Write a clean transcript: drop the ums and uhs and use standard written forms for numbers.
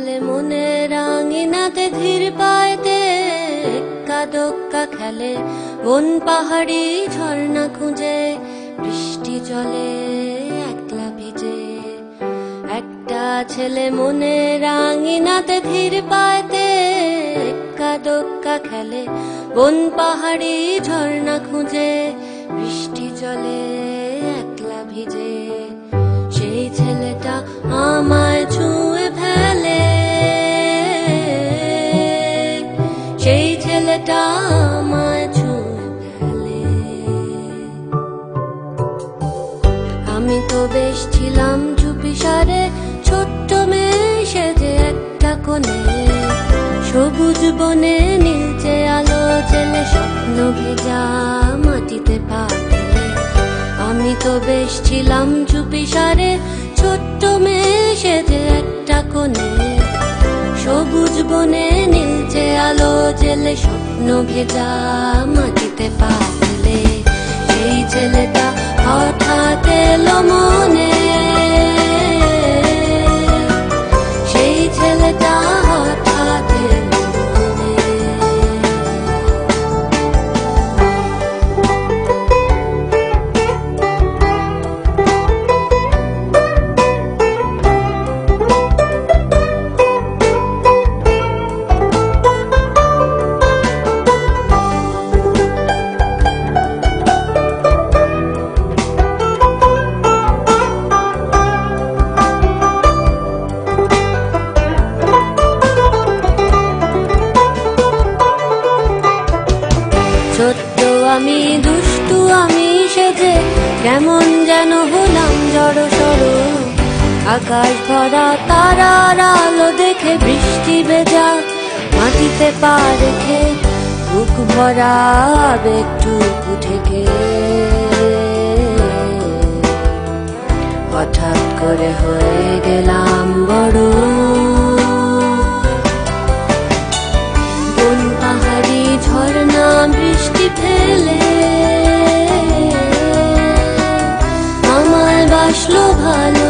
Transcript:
ছেলে মনে রাঙিনাতে ধীর পায়তে এক্কা দোক্কা খেলে, বন পাহাড়ি ঝর্ণা খুঁজে বৃষ্টি জলে একলা ভিজে। একটা ছেলে মনে রাঙিনাতে ধীর পায়তে এক্কা দোক্কা খেলে, বন পাহাড়ি ঝর্ণা খুঁজে বৃষ্টি জলে একলা ভিজে। সেই ছেলেটা আমায় ছুঁয়ে ফেলে, সেই ছেলেটা আমায় ছুঁয়ে ফেলে। আমি তো বেশ ছিলাম চুপিসারে, ছোট্ট মেয়ে সেজে একটা কোণে, সবুজ বনে নীলচে আলো জেলে স্বপ্ন ভেজা মাটিতে পা ফেলে। আমি তো বেশ ছিলাম চুপিসারে, ছোট্ট মেয়ে সেজে একটা কোণে, সবুজ বনে নীলচে আলো জেলে স্বপ্ন ভেজা মাটিতে পা ফেলে। সেই ছেলেটা হঠাৎ এলো মনে, সেই ছেলেটা হঠাৎ এলো মনে। ছোট্ট আমি দুষ্টু আমি সেজে কেমন যেন হলাম জড়সড়, আকাশ ভরা তারার আলো দেখে বৃষ্টি ভেজা মাটিতে পা রেখে, বুক ভরা আবেগটুকু থেকে হঠাৎ করে হয়ে গেলাম বড়। বন পাহাড়ি ঝর্ণা বৃষ্টি ফেলে আমায় বাসলো ভালো।